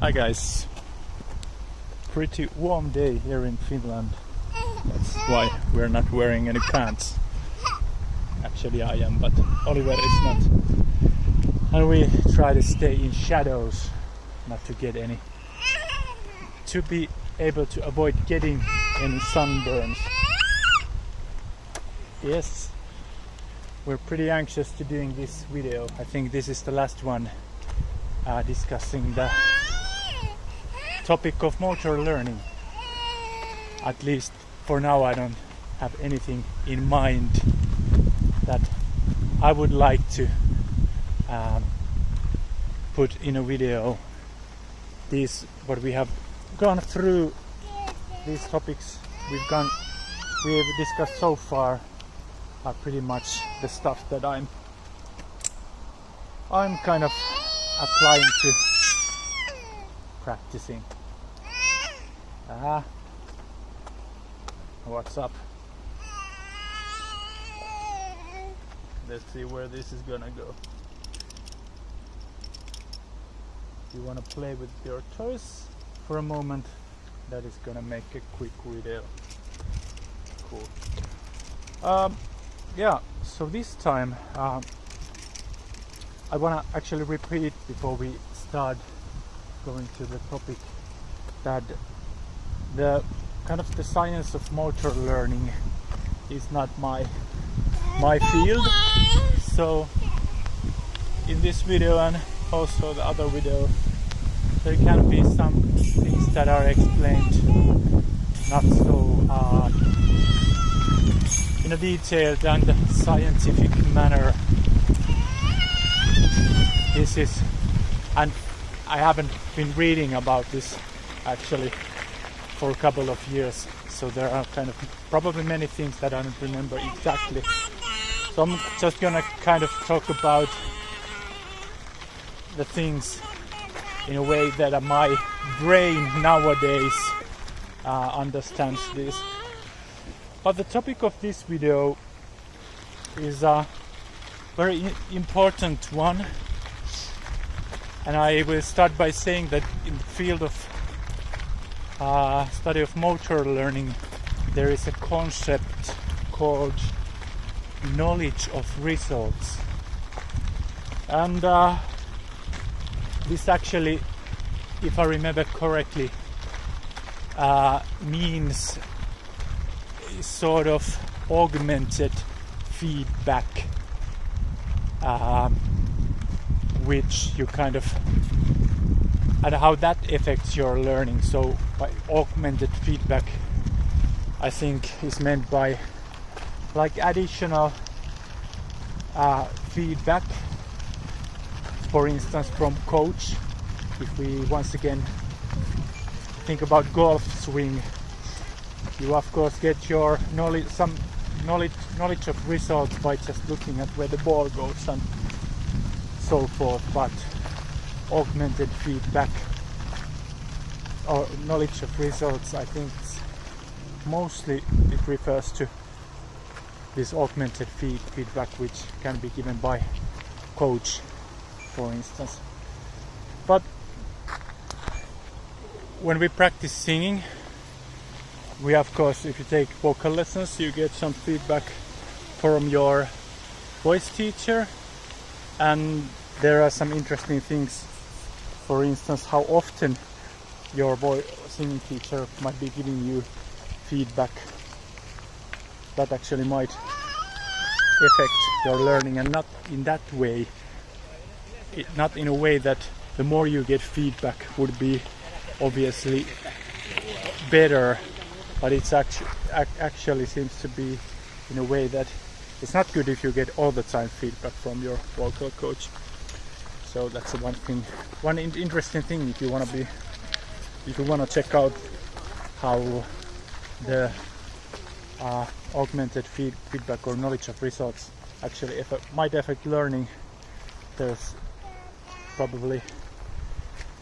Hi guys, pretty warm day here in Finland. That's why we're not wearing any pants. Actually I am, but Oliver is not. And we try to stay in shadows, not to get any, to be able to avoid getting any sunburns. Yes, we're pretty anxious to doing this video. I think this is the last one discussing the topic of motor learning. At least for now I don't have anything in mind that I would like to put in a video. These what we have gone through, these topics we've discussed so far are pretty much the stuff that I'm kind of applying to practicing. What's up? Let's see where this is gonna go. You wanna play with your toys for a moment? That is gonna make a quick video. Cool. Yeah, so this time I wanna actually repeat before we start going to the topic that the kind of the science of motor learning is not my field. So in this video and also the other video there can be some things that are explained not so in a detailed and scientific manner. This is, and I haven't been reading about this actually for a couple of years, so there are kind of probably many things that I don't remember exactly. So I'm just gonna kind of talk about the things in a way that my brain nowadays understands this. But the topic of this video is a very important one, and I will start by saying that in the field of study of motor learning there is a concept called knowledge of results, and this actually, if I remember correctly, means sort of augmented feedback, which you kind of, and how that affects your learning. So by augmented feedback, I think is meant by like additional feedback, for instance from coach. If we once again think about golf swing, you of course get your knowledge, some knowledge of results by just looking at where the ball goes and so forth, but augmented feedback or knowledge of results, I think mostly it refers to this augmented feedback which can be given by coach, for instance. But when we practice singing, we of course, if you take vocal lessons, you get some feedback from your voice teacher, and there are some interesting things. For instance, how often your singing teacher might be giving you feedback that actually might affect your learning, and not in that way, not in a way that the more you get feedback would be obviously better, but it's actually seems to be in a way that it's not good if you get all the time feedback from your vocal coach. So that's one thing, one interesting thing if you want to check out how the augmented feedback or knowledge of results actually might affect learning. There's probably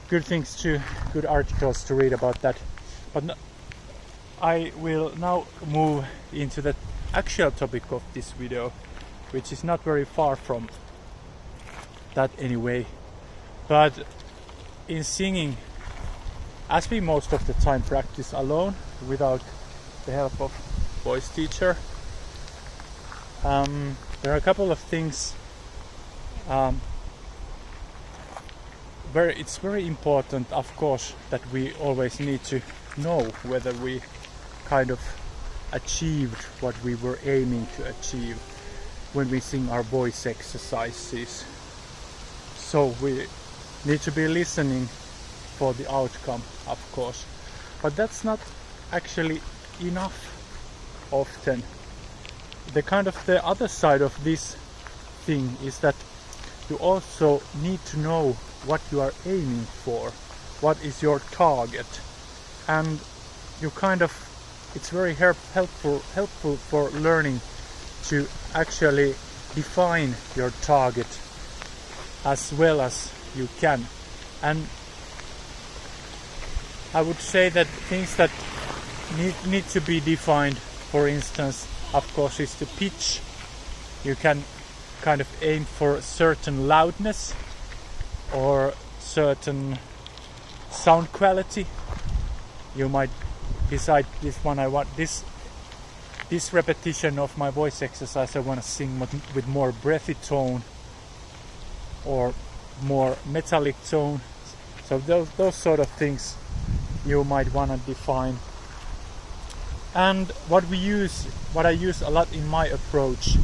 good articles to read about that. But I will now move into the actual topic of this video, which is not very far from that anyway. But in singing, as we most of the time practice alone without the help of voice teacher, there are a couple of things it's very important, of course, that we always need to know whether we kind of achieved what we were aiming to achieve when we sing our voice exercises. So we need to be listening for the outcome, of course, but that's not actually enough often. The other side of this thing is that you also need to know what you are aiming for, what is your target, and it's very helpful for learning to actually define your target as well as you can. And I would say that things that need to be defined, for instance, of course, is the pitch. You can kind of aim for certain loudness or certain sound quality. You might decide I want this repetition of my voice exercise, I want to sing with more breathy tone or more metallic tone. So those sort of things you might want to define. And what I use a lot in my approach,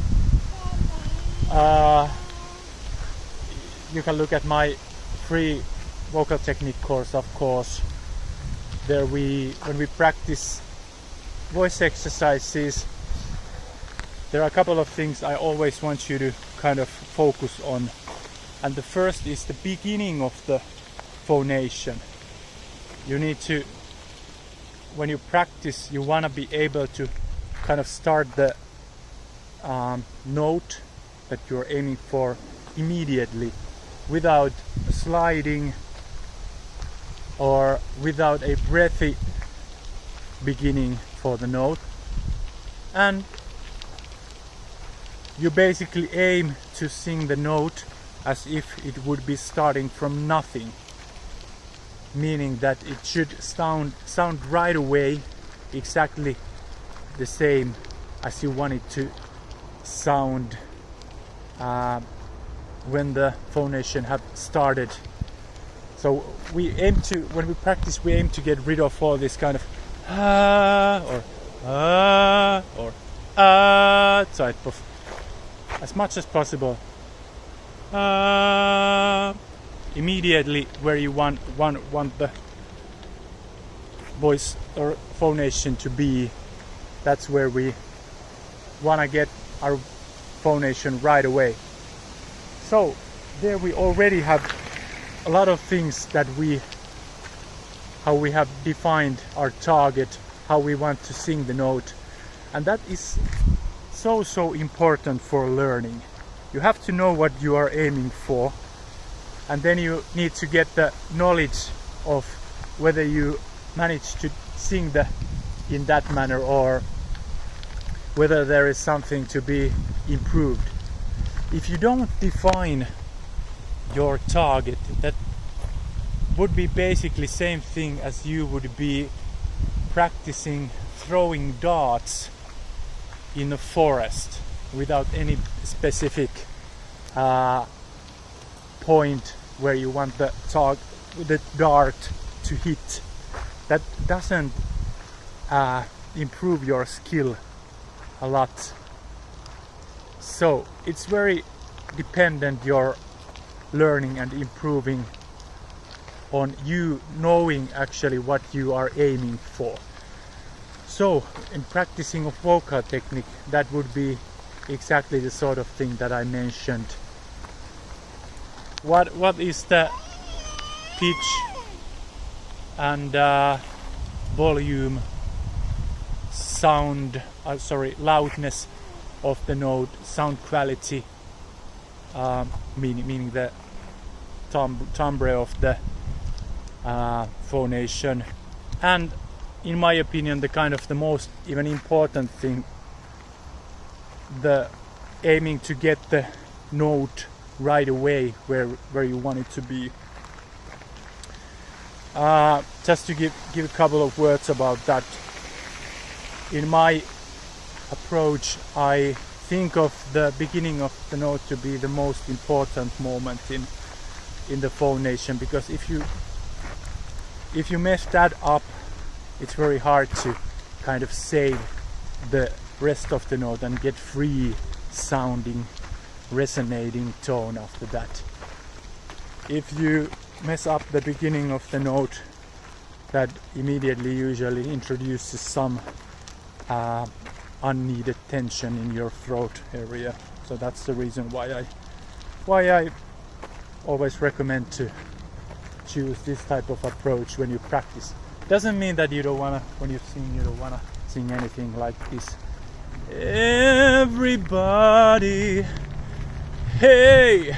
you can look at my free vocal technique course, of course. There when we practice voice exercises, there are a couple of things I always want you to kind of focus on. And the first is the beginning of the phonation. You need to, when you practice, you want to be able to kind of start the note that you're aiming for immediately, without sliding or without a breathy beginning for the note. And you basically aim to sing the note as if it would be starting from nothing, meaning that it should sound right away exactly the same as you want it to sound when the phonation have started. So when we practice, we aim to get rid of all this kind of or type of, as much as possible, immediately where you want the voice or phonation to be. That's where we want to get our phonation right away. So there we already have a lot of things that how we have defined our target, how we want to sing the note, and that is so important for learning. You have to know what you are aiming for, and then you need to get the knowledge of whether you manage to sing in that manner or whether there is something to be improved. If you don't define your target, that would be basically same thing as you would be practicing throwing darts in a forest without any specific point where you want the dart to hit. That doesn't improve your skill a lot. So it's very dependent, your learning and improving, on you knowing actually what you are aiming for. So in practicing of vocal technique, that would be exactly the sort of thing that I mentioned. What is the pitch and volume, loudness of the note, sound quality, meaning the timbre of the phonation, and in my opinion the most even important thing, the aiming to get the note right away where you want it to be. Just to give a couple of words about that. In my approach, I think of the beginning of the note to be the most important moment in the phonation, because if you mess that up, it's very hard to kind of save the rest of the note and get free sounding, resonating tone after that. If you mess up the beginning of the note, that immediately usually introduces some unneeded tension in your throat area. So that's the reason why I always recommend to choose this type of approach when you practice. Doesn't mean that you don't wanna, when you sing, you don't wanna sing anything like this. Everybody, hey!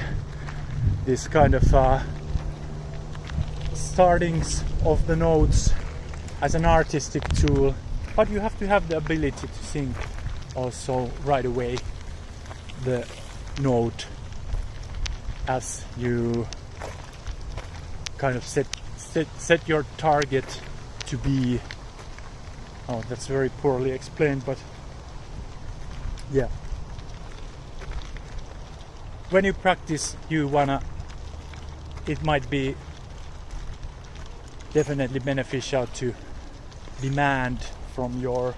This kind of startings of the notes as an artistic tool, but you have to have the ability to sing also right away the note as you kind of set your target to be. Oh, that's very poorly explained, but yeah. When you practice, it might be definitely beneficial to demand from your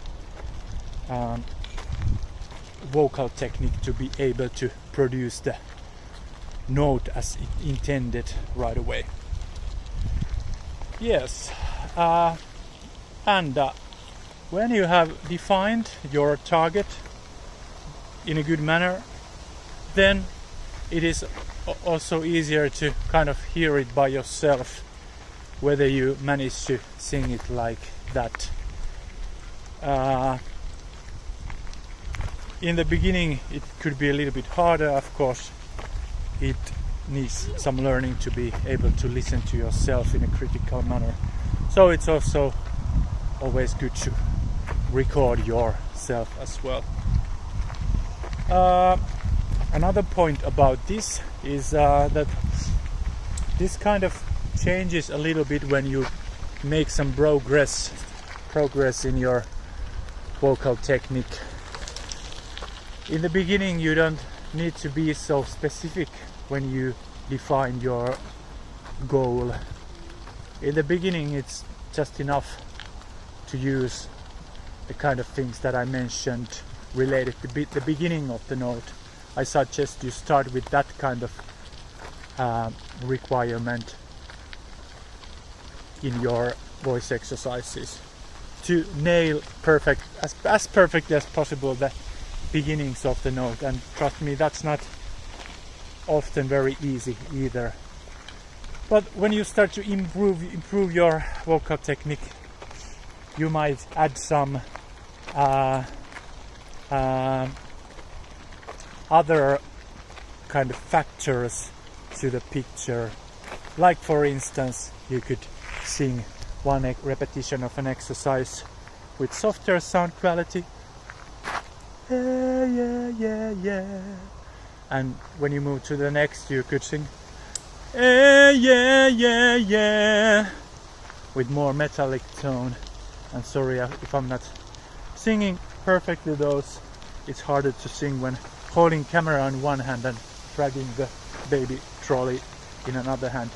vocal technique to be able to produce the note as it intended right away. Yes, and when you have defined your target in a good manner, then it is also easier to kind of hear it by yourself, whether you manage to sing it like that. In the beginning it could be a little bit harder, of course. It needs some learning to be able to listen to yourself in a critical manner. So it's also always good to record yourself as well. Another point about this is that this kind of changes a little bit when you make some progress in your vocal technique. In the beginning you don't need to be so specific when you define your goal. In the beginning it's just enough to use the kind of things that I mentioned related to the beginning of the note. I suggest you start with that kind of requirement in your voice exercises to nail as perfectly as possible the beginnings of the note. And trust me, that's not often very easy either. But when you start to improve your vocal technique, you might add some other kind of factors to the picture. Like for instance, you could sing one repetition of an exercise with softer sound quality. Yeah, yeah, yeah, yeah. And when you move to the next, you could sing yeah, yeah, yeah, yeah, with more metallic tone. And sorry if I'm not singing perfectly those. It's harder to sing when holding camera in one hand and dragging the baby trolley in another hand.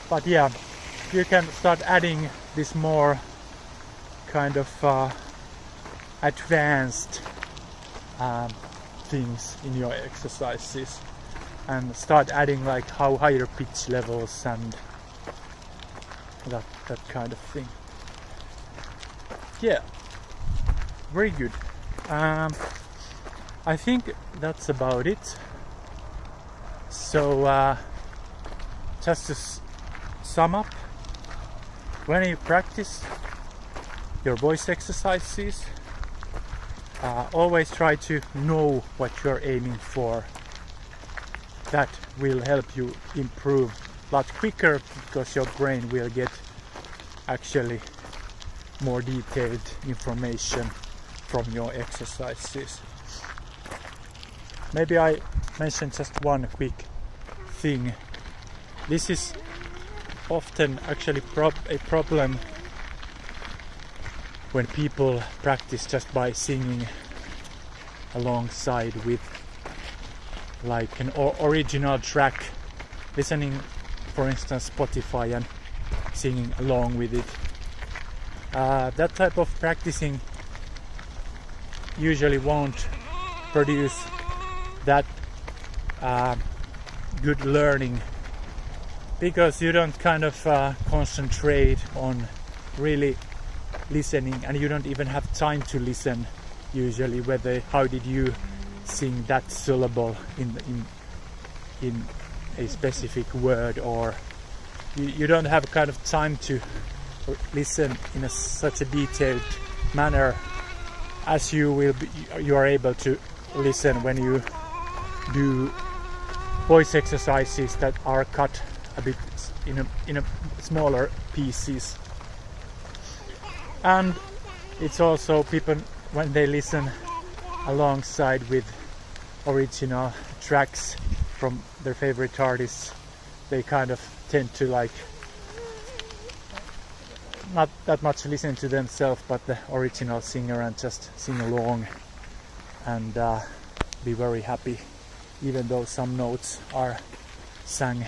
But yeah, you can start adding this more kind of advanced things in your exercises, and start adding like how higher pitch levels and that kind of thing. Yeah, very good. I think that's about it. So just to sum up, when you practice your voice exercises, always try to know what you're aiming for. That will help you improve a lot quicker, because your brain will get actually more detailed information from your exercises. Maybe I mentioned just one quick thing. This is often actually a problem when people practice just by singing alongside with like an original track, listening for instance Spotify and singing along with it. That type of practicing usually won't produce that good learning, because you don't kind of concentrate on really listening, and you don't even have time to listen usually whether how did you sing that syllable in a specific word, or you don't have kind of time to listen in such a detailed manner as you are able to listen when you do voice exercises that are cut a bit in a smaller pieces. And it's also people when they listen alongside with original tracks from their favorite artists, they kind of tend to like not that much listen to themselves but the original singer and just sing along and be very happy, even though some notes are sang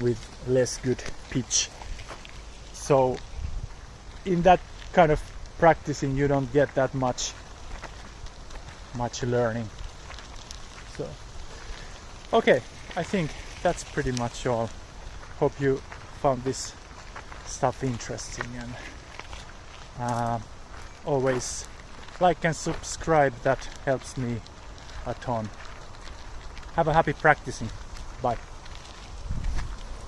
with less good pitch. So in that kind of practicing you don't get that much learning. So okay, I think that's pretty much all. Hope you found this stuff interesting, and always like and subscribe, that helps me a ton. Have a happy practicing. Bye.